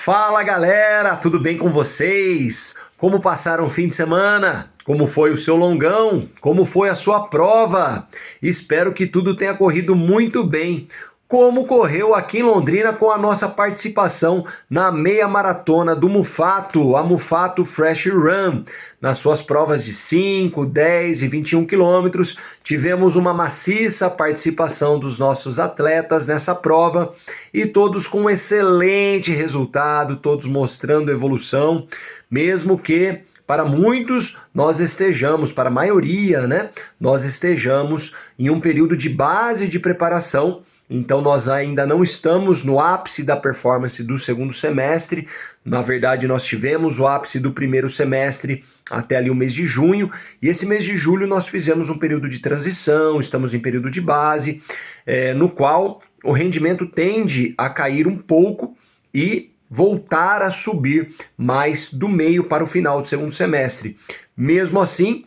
Fala galera, tudo bem com vocês? Como passaram o fim de semana? Como foi o seu longão? Como foi a sua prova? Espero que tudo tenha corrido muito bem. Como correu aqui em Londrina com a nossa participação na meia maratona do Mufato, a Mufato Fresh Run. Nas suas provas de 5, 10 e 21 quilômetros, tivemos uma maciça participação dos nossos atletas nessa prova e todos com um excelente resultado, todos mostrando evolução, mesmo que para muitos nós estejamos, para a maioria, nós estejamos em um período de base de preparação. Então nós ainda não estamos no ápice da performance do segundo semestre. Na verdade, nós tivemos o ápice do primeiro semestre até ali o mês de junho, e esse mês de julho nós fizemos um período de transição, estamos em período de base, no qual o rendimento tende a cair um pouco e voltar a subir mais do meio para o final do segundo semestre. Mesmo assim,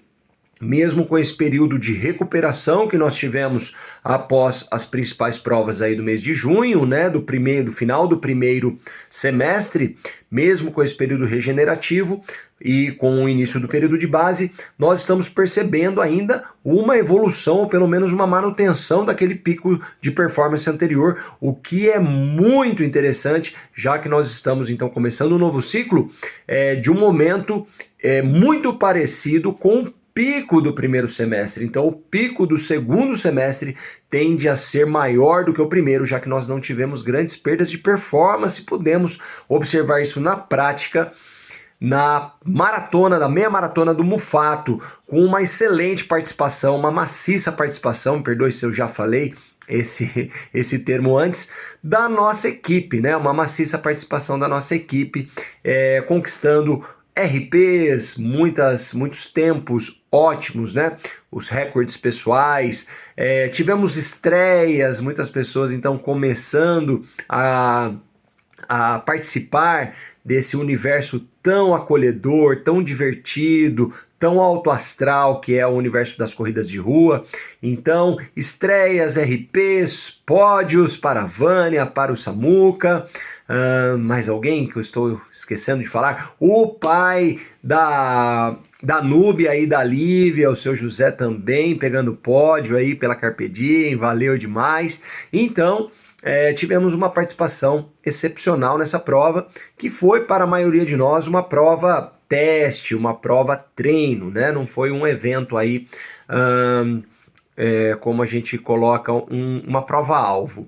mesmo com esse período de recuperação que nós tivemos após as principais provas aí do mês de junho, do final do primeiro semestre, mesmo com esse período regenerativo e com o início do período de base, nós estamos percebendo ainda uma evolução, ou pelo menos uma manutenção daquele pico de performance anterior, o que é muito interessante, já que nós estamos então começando um novo ciclo de um momento muito parecido com o pico do primeiro semestre. Então o pico do segundo semestre tende a ser maior do que o primeiro, já que nós não tivemos grandes perdas de performance. Podemos observar isso na prática na meia maratona do Mufato, com uma excelente participação, uma maciça participação, me perdoe se eu já falei esse termo antes, da nossa equipe, uma maciça participação da nossa equipe, conquistando RPs, muitos tempos ótimos, os recordes pessoais, tivemos estreias, muitas pessoas então começando a participar desse universo tão acolhedor, tão divertido, tão alto astral que é o universo das corridas de rua. Então, estreias, RPs, pódios para a Vânia, para o Samuca. Mais alguém que eu estou esquecendo de falar? O pai da Núbia e da Lívia, o seu José também pegando pódio aí pela Carpe Diem, valeu demais. Então, tivemos uma participação excepcional nessa prova, que foi para a maioria de nós uma prova teste, uma prova treino, não foi um evento aí, como a gente coloca, uma prova-alvo,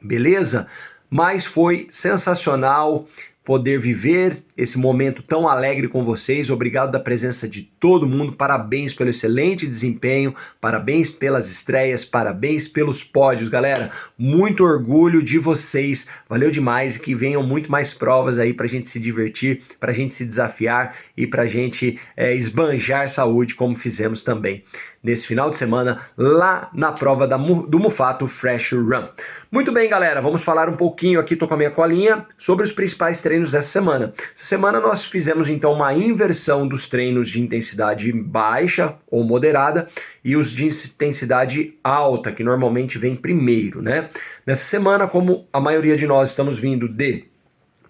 beleza? Mas foi sensacional poder viver esse momento tão alegre com vocês. Obrigado da presença de todo mundo, parabéns pelo excelente desempenho, parabéns pelas estreias, parabéns pelos pódios, galera. Muito orgulho de vocês, valeu demais, e que venham muito mais provas aí pra gente se divertir, pra gente se desafiar e pra gente esbanjar saúde, como fizemos também nesse final de semana lá na prova do Mufato Fresh Run. Muito bem, galera, vamos falar um pouquinho aqui, tô com a minha colinha, sobre os principais treinos dessa semana. Essa semana nós fizemos então uma inversão dos treinos de intensidade baixa ou moderada e os de intensidade alta, que normalmente vem primeiro, Nessa semana, como a maioria de nós estamos vindo de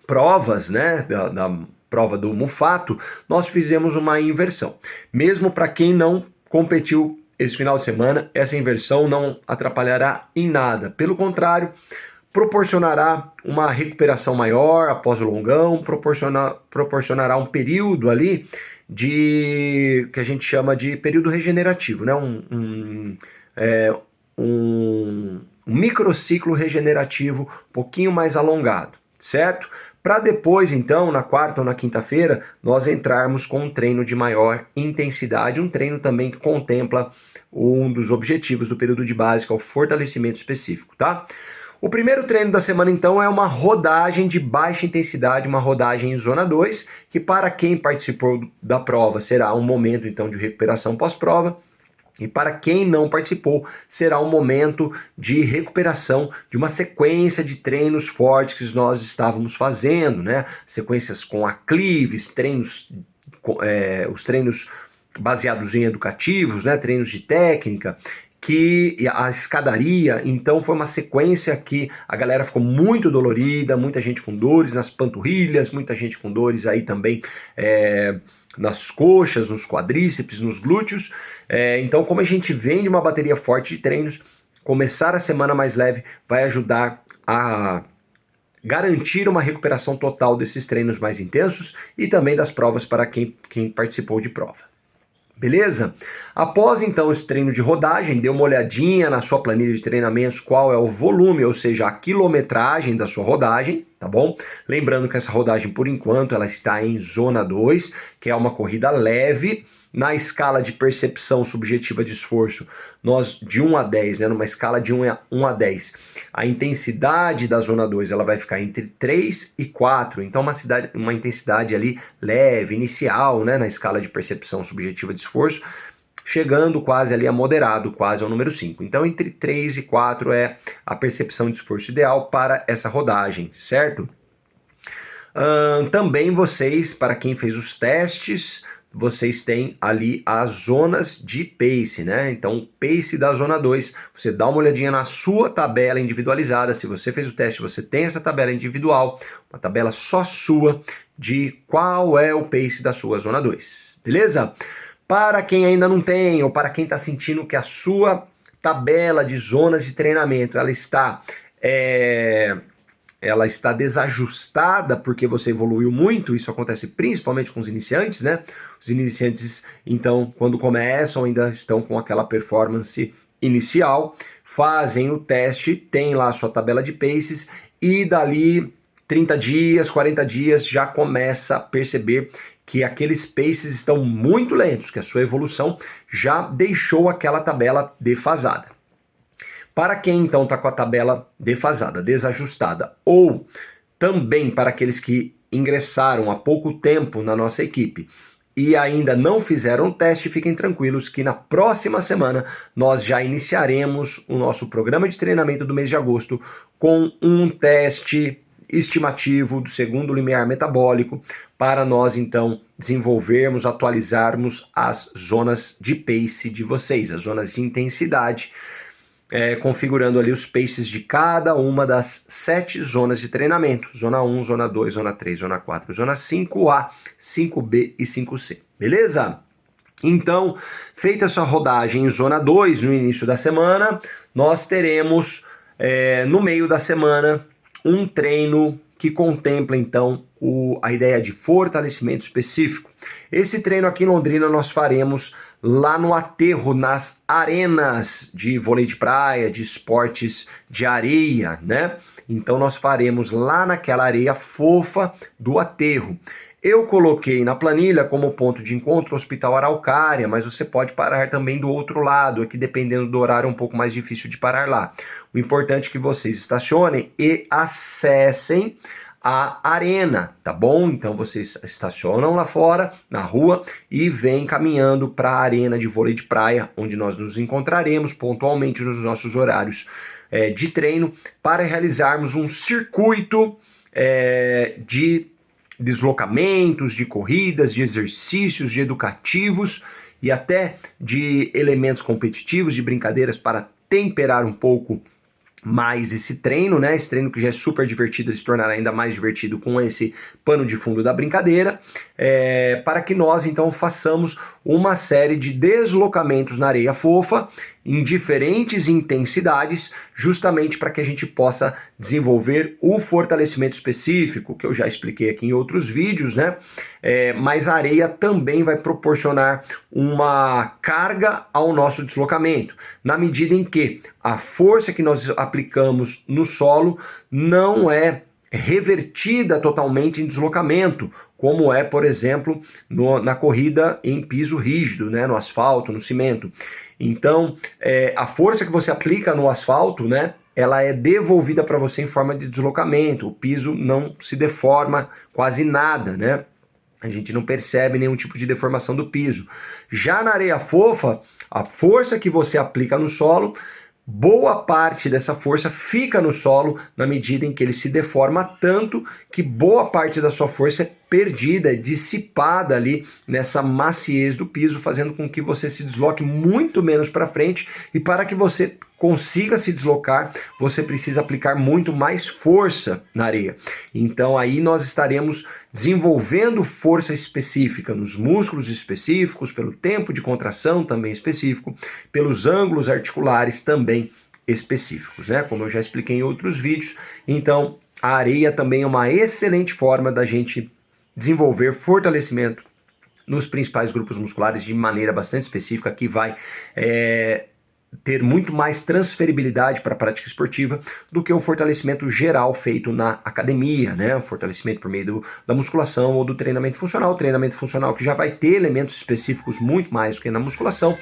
provas, da prova do Mufato, nós fizemos uma inversão. Mesmo para quem não competiu esse final de semana, essa inversão não atrapalhará em nada. Pelo contrário, proporcionará uma recuperação maior após o longão, proporcionará um período ali que a gente chama de período regenerativo, um microciclo regenerativo um pouquinho mais alongado, certo? Para depois, então, na quarta ou na quinta-feira, nós entrarmos com um treino de maior intensidade, um treino também que contempla um dos objetivos do período de base, que é o fortalecimento específico, tá? O primeiro treino da semana, então, é uma rodagem de baixa intensidade, uma rodagem em zona 2, que para quem participou da prova será um momento, então, de recuperação pós-prova. E para quem não participou, será um momento de recuperação de uma sequência de treinos fortes que nós estávamos fazendo, Sequências com aclives, os treinos baseados em educativos, treinos de técnica, que a escadaria, então foi uma sequência que a galera ficou muito dolorida, muita gente com dores nas panturrilhas, muita gente com dores aí também nas coxas, nos quadríceps, nos glúteos. Então, como a gente vem de uma bateria forte de treinos, começar a semana mais leve vai ajudar a garantir uma recuperação total desses treinos mais intensos e também das provas para quem participou de prova. Beleza? Após então esse treino de rodagem, dê uma olhadinha na sua planilha de treinamentos, qual é o volume, ou seja, a quilometragem da sua rodagem, tá bom? Lembrando que essa rodagem, por enquanto, ela está em zona 2, que é uma corrida leve. Na escala de percepção subjetiva de esforço, nós de 1 a 10, né, numa escala de 1 a 10, a intensidade da zona 2 ela vai ficar entre 3 e 4, então uma intensidade ali leve, inicial, né, na escala de percepção subjetiva de esforço, chegando quase ali a moderado, quase ao número 5. Então entre 3 e 4 é a percepção de esforço ideal para essa rodagem, certo? Também vocês, para quem fez os testes, vocês têm ali as zonas de pace, né? Então, o pace da zona 2, você dá uma olhadinha na sua tabela individualizada. Se você fez o teste, você tem essa tabela individual, uma tabela só sua de qual é o pace da sua zona 2, beleza? Para quem ainda não tem, ou para quem está sentindo que a sua tabela de zonas de treinamento, ela está desajustada porque você evoluiu muito, isso acontece principalmente com os iniciantes, né? Os iniciantes, então, quando começam, ainda estão com aquela performance inicial, fazem o teste, tem lá a sua tabela de paces e dali 30 dias, 40 dias já começa a perceber que aqueles paces estão muito lentos, que a sua evolução já deixou aquela tabela defasada. Para quem então está com a tabela defasada, desajustada, ou também para aqueles que ingressaram há pouco tempo na nossa equipe e ainda não fizeram o teste, fiquem tranquilos que na próxima semana nós já iniciaremos o nosso programa de treinamento do mês de agosto com um teste estimativo do segundo limiar metabólico para nós então desenvolvermos, atualizarmos as zonas de pace de vocês, as zonas de intensidade, configurando ali os paces de cada uma das 7 zonas de treinamento. Zona 1, Zona 2, Zona 3, Zona 4, Zona 5A, 5B e 5C. Beleza? Então, feita essa rodagem em Zona 2 no início da semana, nós teremos no meio da semana um treino que contempla então a ideia de fortalecimento específico. Esse treino aqui em Londrina nós faremos lá no aterro, nas arenas de vôlei de praia, de esportes de areia, né? Então nós faremos lá naquela areia fofa do aterro. Eu coloquei na planilha como ponto de encontro o Hospital Araucária, mas você pode parar também do outro lado, aqui dependendo do horário é um pouco mais difícil de parar lá. O importante é que vocês estacionem e acessem a arena, tá bom? Então vocês estacionam lá fora, na rua, e vêm caminhando para a arena de vôlei de praia, onde nós nos encontraremos pontualmente nos nossos horários de treino, para realizarmos um circuito de deslocamentos, de corridas, de exercícios, de educativos e até de elementos competitivos, de brincadeiras para temperar um pouco mais esse treino, né? Esse treino que já é super divertido, ele se tornará ainda mais divertido com esse pano de fundo da brincadeira, para que nós então façamos uma série de deslocamentos na areia fofa em diferentes intensidades, justamente para que a gente possa desenvolver o fortalecimento específico, que eu já expliquei aqui em outros vídeos, né? Mas a areia também vai proporcionar uma carga ao nosso deslocamento, na medida em que a força que nós aplicamos no solo não é revertida totalmente em deslocamento, como é, por exemplo, na corrida em piso rígido, né, no asfalto, no cimento. Então, a força que você aplica no asfalto, né, ela é devolvida para você em forma de deslocamento. O piso não se deforma quase nada, né? A gente não percebe nenhum tipo de deformação do piso. Já na areia fofa, a força que você aplica no solo, boa parte dessa força fica no solo na medida em que ele se deforma tanto que boa parte da sua força é perdida, dissipada ali nessa maciez do piso, fazendo com que você se desloque muito menos para frente, e para que você consiga se deslocar, você precisa aplicar muito mais força na areia. Então aí nós estaremos desenvolvendo força específica nos músculos específicos, pelo tempo de contração também específico, pelos ângulos articulares também específicos, né? Como eu já expliquei em outros vídeos. Então a areia também é uma excelente forma da gente desenvolver fortalecimento nos principais grupos musculares de maneira bastante específica, que vai ter muito mais transferibilidade para a prática esportiva do que o fortalecimento geral feito na academia, né? O fortalecimento por meio da musculação ou do treinamento funcional. O treinamento funcional que já vai ter elementos específicos muito mais do que na musculação,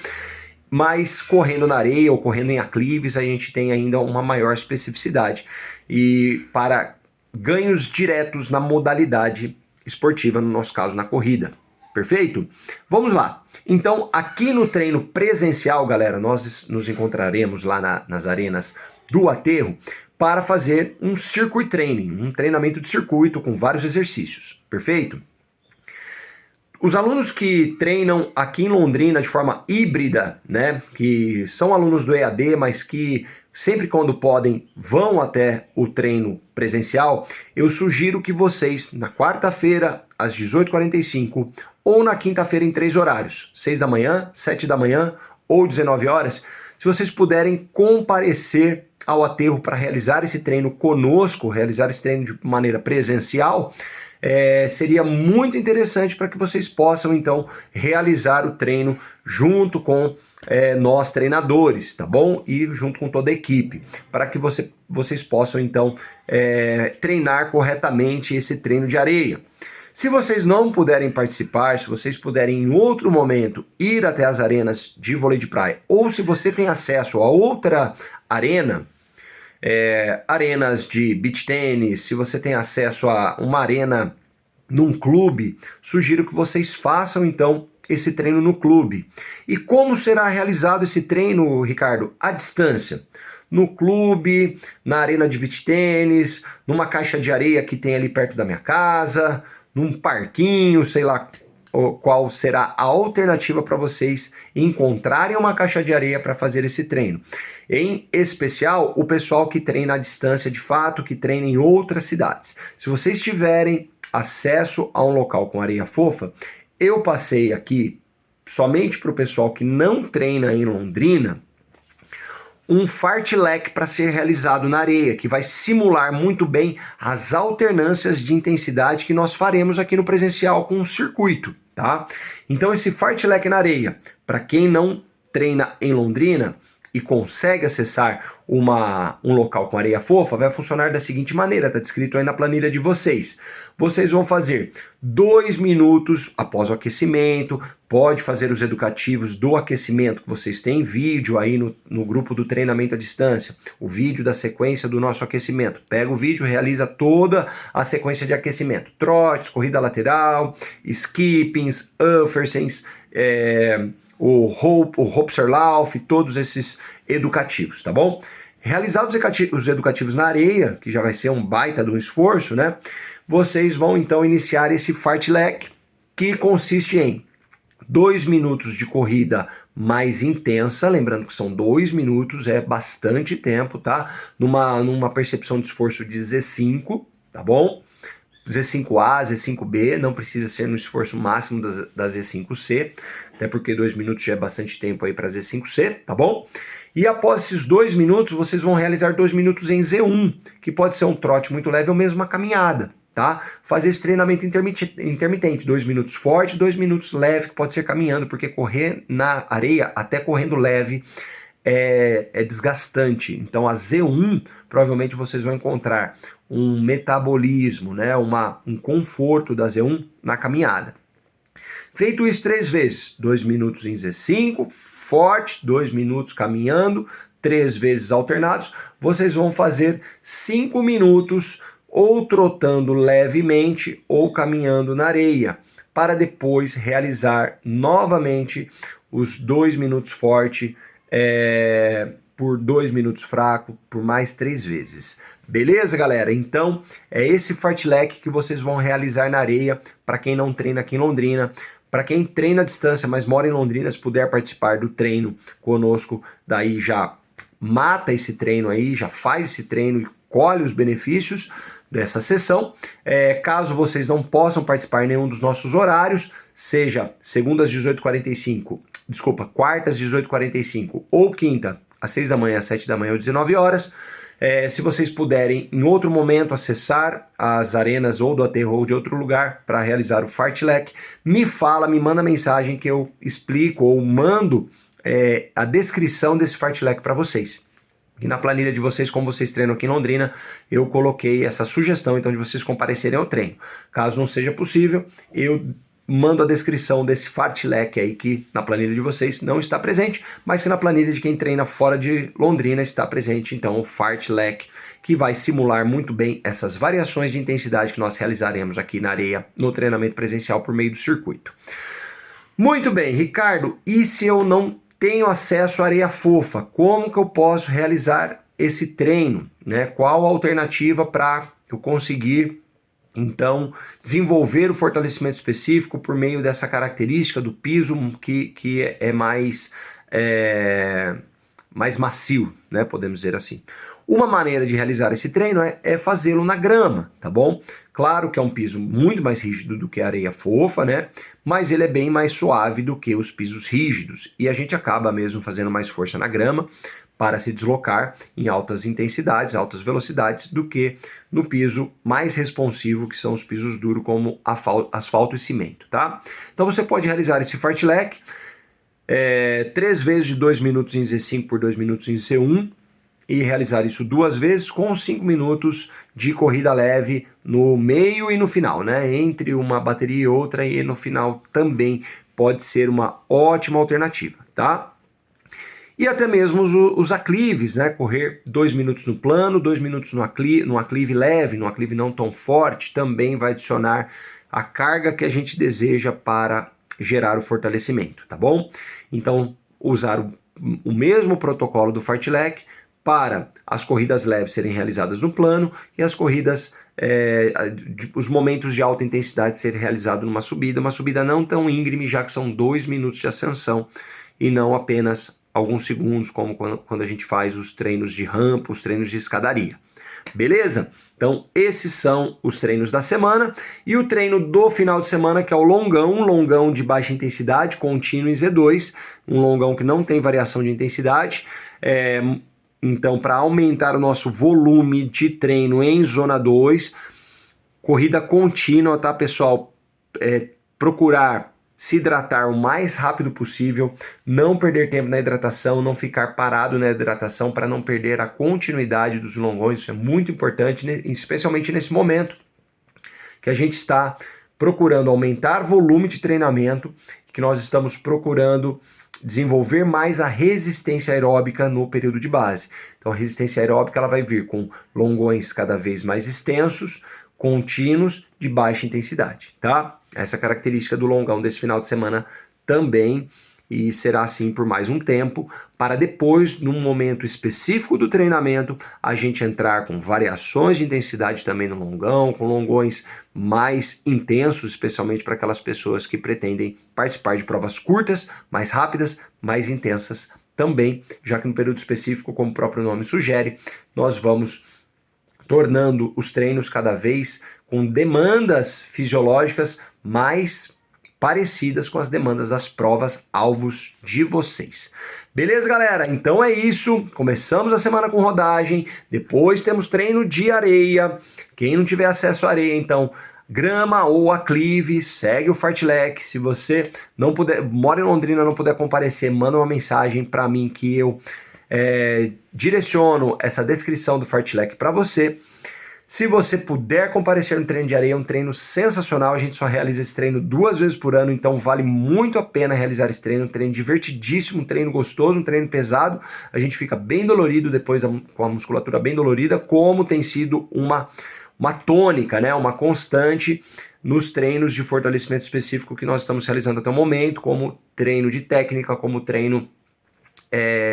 mas correndo na areia ou correndo em aclives a gente tem ainda uma maior especificidade e para ganhos diretos na modalidade esportiva, no nosso caso na corrida. Perfeito? Vamos lá. Então, aqui no treino presencial, galera, nós nos encontraremos lá nas arenas do Aterro para fazer um circuit training, um treinamento de circuito com vários exercícios. Perfeito? Os alunos que treinam aqui em Londrina de forma híbrida, né, que são alunos do EAD, mas que sempre quando podem vão até o treino presencial, eu sugiro que vocês, na quarta-feira, às 18h45, ou na quinta-feira em 3 horários, 6 da manhã, 7 da manhã ou 19 horas, se vocês puderem comparecer ao Aterro para realizar esse treino conosco, realizar esse treino de maneira presencial, seria muito interessante para que vocês possam então realizar o treino junto com nós treinadores, tá bom? E junto com toda a equipe, para que vocês possam então treinar corretamente esse treino de areia. Se vocês não puderem participar, se vocês puderem em outro momento ir até as arenas de vôlei de praia, ou se você tem acesso a outra arena, arenas de beach tênis, se você tem acesso a uma arena num clube, sugiro que vocês façam então esse treino no clube. E como será realizado esse treino, Ricardo? À distância. No clube, na arena de beach tênis, numa caixa de areia que tem ali perto da minha casa, num parquinho, sei lá qual será a alternativa para vocês encontrarem uma caixa de areia para fazer esse treino. Em especial, o pessoal que treina à distância de fato, que treina em outras cidades. Se vocês tiverem acesso a um local com areia fofa, eu passei aqui, somente para o pessoal que não treina em Londrina, um fartlek para ser realizado na areia, que vai simular muito bem as alternâncias de intensidade que nós faremos aqui no presencial com o circuito, tá? Então esse fartlek na areia, para quem não treina em Londrina e consegue acessar um local com areia fofa, vai funcionar da seguinte maneira, tá descrito aí na planilha de vocês. Vocês vão fazer 2 minutos após o aquecimento, pode fazer os educativos do aquecimento, que vocês têm vídeo aí no grupo do treinamento à distância, o vídeo da sequência do nosso aquecimento. Pega o vídeo, realiza toda a sequência de aquecimento, trotes, corrida lateral, skippings, uffersens, o Hopserlauf, todos esses educativos, tá bom? Realizados os educativos na areia, que já vai ser um baita de um esforço, né? Vocês vão então iniciar esse fartlek, que consiste em 2 minutos de corrida mais intensa, lembrando que são 2 minutos, é bastante tempo, tá? Numa percepção de esforço de Z5, tá bom? Z5A, Z5B, não precisa ser no esforço máximo da Z5C, até porque 2 minutos já é bastante tempo aí para Z5C, tá bom? E após esses 2 minutos, vocês vão realizar 2 minutos em Z1, que pode ser um trote muito leve ou mesmo uma caminhada, tá? Fazer esse treinamento intermitente, 2 minutos forte, 2 minutos leve, que pode ser caminhando, porque correr na areia, até correndo leve, é desgastante. Então a Z1, provavelmente vocês vão encontrar um metabolismo, né, um conforto da Z1 na caminhada. Feito isso 3 vezes, 2 minutos em Z5, forte, 2 minutos caminhando, 3 vezes alternados, vocês vão fazer 5 minutos ou trotando levemente ou caminhando na areia, para depois realizar novamente os 2 minutos forte por 2 minutos fraco, por mais 3 vezes. Beleza, galera? Então, é esse fartlek que vocês vão realizar na areia, para quem não treina aqui em Londrina. Para quem treina à distância, mas mora em Londrina, se puder participar do treino conosco, daí já mata esse treino aí, já faz esse treino e colhe os benefícios dessa sessão. Caso vocês não possam participar em nenhum dos nossos horários, seja segundas 18h45, quartas 18h45 ou quinta às 6 da manhã, às 7 da manhã ou 19 horas, se vocês puderem em outro momento acessar as arenas ou do Aterro ou de outro lugar para realizar o fartlek, me manda mensagem que eu explico ou mando a descrição desse fartlek para vocês. E na planilha de vocês, como vocês treinam aqui em Londrina, eu coloquei essa sugestão então de vocês comparecerem ao treino. Caso não seja possível, eu mando a descrição desse fartlek aí que na planilha de vocês não está presente, mas que na planilha de quem treina fora de Londrina está presente, então o fartlek, que vai simular muito bem essas variações de intensidade que nós realizaremos aqui na areia no treinamento presencial por meio do circuito. Muito bem, Ricardo, e se eu não tenho acesso à areia fofa, como que eu posso realizar esse treino, né? Qual a alternativa para eu conseguir então desenvolver o fortalecimento específico por meio dessa característica do piso que é mais macio, né? Podemos dizer assim. Uma maneira de realizar esse treino é fazê-lo na grama, tá bom? Claro que é um piso muito mais rígido do que a areia fofa, né? Mas ele é bem mais suave do que os pisos rígidos. E a gente acaba mesmo fazendo mais força na grama para se deslocar em altas intensidades, altas velocidades, do que no piso mais responsivo, que são os pisos duros como asfalto e cimento, tá? Então você pode realizar esse fartlek 3 vezes de 2 minutos em Z5 por 2 minutos em Z1, e realizar isso 2 vezes com 5 minutos de corrida leve no meio e no final, né? Entre uma bateria e outra, e no final também pode ser uma ótima alternativa, tá? E até mesmo os aclives, né? Correr 2 minutos no plano, 2 minutos no aclive leve, no aclive não tão forte, também vai adicionar a carga que a gente deseja para gerar o fortalecimento, tá bom? Então, usar o mesmo protocolo do fartlek para as corridas leves serem realizadas no plano e as corridas, os momentos de alta intensidade serem realizados numa subida não tão íngreme, já que são 2 minutos de ascensão e não apenas alguns segundos, como quando a gente faz os treinos de rampa, os treinos de escadaria. Beleza? Então esses são os treinos da semana, e o treino do final de semana, que é o longão, um longão de baixa intensidade, contínuo em Z2, um longão que não tem variação de intensidade. Então, para aumentar o nosso volume de treino em zona 2, corrida contínua, tá, pessoal? Procurar se hidratar o mais rápido possível, não perder tempo na hidratação, não ficar parado na hidratação para não perder a continuidade dos longões. Isso é muito importante, especialmente nesse momento que a gente está procurando aumentar volume de treinamento, que nós estamos procurando desenvolver mais a resistência aeróbica no período de base. Então a resistência aeróbica ela vai vir com longões cada vez mais extensos, contínuos, de baixa intensidade, tá? Essa característica do longão desse final de semana também, e será assim por mais um tempo, para depois, num momento específico do treinamento, a gente entrar com variações de intensidade também no longão, com longões mais intensos, especialmente para aquelas pessoas que pretendem participar de provas curtas, mais rápidas, mais intensas também, já que no período específico, como o próprio nome sugere, nós vamos tornando os treinos cada vez com demandas fisiológicas mais parecidas com as demandas das provas alvos de vocês. Beleza, galera? Então é isso. Começamos a semana com rodagem, depois temos treino de areia. Quem não tiver acesso à areia, então, grama ou aclive, segue o fartlek. Se você não puder, mora em Londrina, não puder comparecer, manda uma mensagem para mim que eu direciono essa descrição do fartlek para você. Se você puder comparecer no treino de areia, é um treino sensacional. A gente só realiza esse treino 2 vezes por ano, então vale muito a pena realizar esse treino. Um treino divertidíssimo, um treino gostoso, um treino pesado. A gente fica bem dolorido depois, com a musculatura bem dolorida, como tem sido uma tônica, né? Uma constante nos treinos de fortalecimento específico que nós estamos realizando até o momento, como treino de técnica, como treino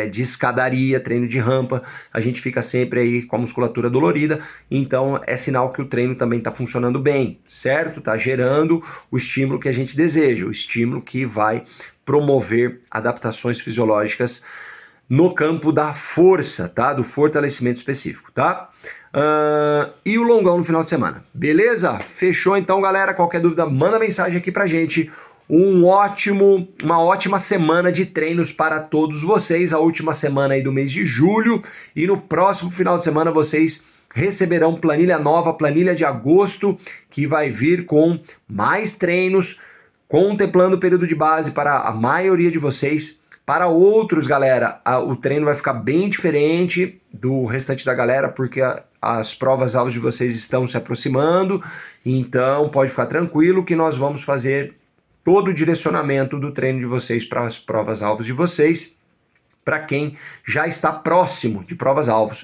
de escadaria, treino de rampa, a gente fica sempre aí com a musculatura dolorida, então é sinal que o treino também está funcionando bem, certo? Está gerando o estímulo que a gente deseja, o estímulo que vai promover adaptações fisiológicas no campo da força, tá? Do fortalecimento específico, tá? E o longão no final de semana, beleza? Fechou então, galera? Qualquer dúvida, manda mensagem aqui pra gente. Uma ótima semana de treinos para todos vocês, a última semana aí do mês de julho, e no próximo final de semana vocês receberão planilha nova, planilha de agosto, que vai vir com mais treinos, contemplando o período de base para a maioria de vocês. Para outros, galera, o treino vai ficar bem diferente do restante da galera, porque as provas-alvos de vocês estão se aproximando, então pode ficar tranquilo que nós vamos fazer todo o direcionamento do treino de vocês para as provas-alvos de vocês, para quem já está próximo de provas-alvos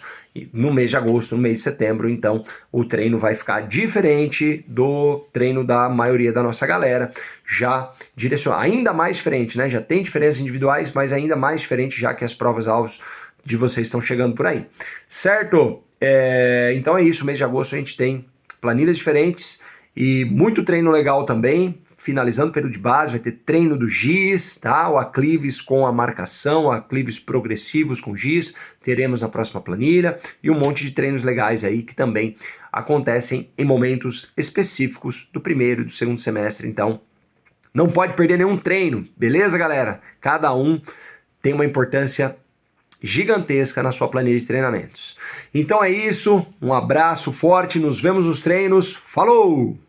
no mês de agosto, no mês de setembro. Então o treino vai ficar diferente do treino da maioria da nossa galera, já direcionado, ainda mais diferente, né? Já tem diferenças individuais, mas ainda mais diferente já que as provas-alvos de vocês estão chegando por aí, certo? Então é isso, mês de agosto a gente tem planilhas diferentes e muito treino legal também. Finalizando o período de base, vai ter treino do giz, tá? O aclives com a marcação, aclives progressivos com giz, teremos na próxima planilha, e um monte de treinos legais aí que também acontecem em momentos específicos do primeiro e do segundo semestre, então não pode perder nenhum treino, beleza, galera? Cada um tem uma importância gigantesca na sua planilha de treinamentos. Então é isso, um abraço forte, nos vemos nos treinos, falou!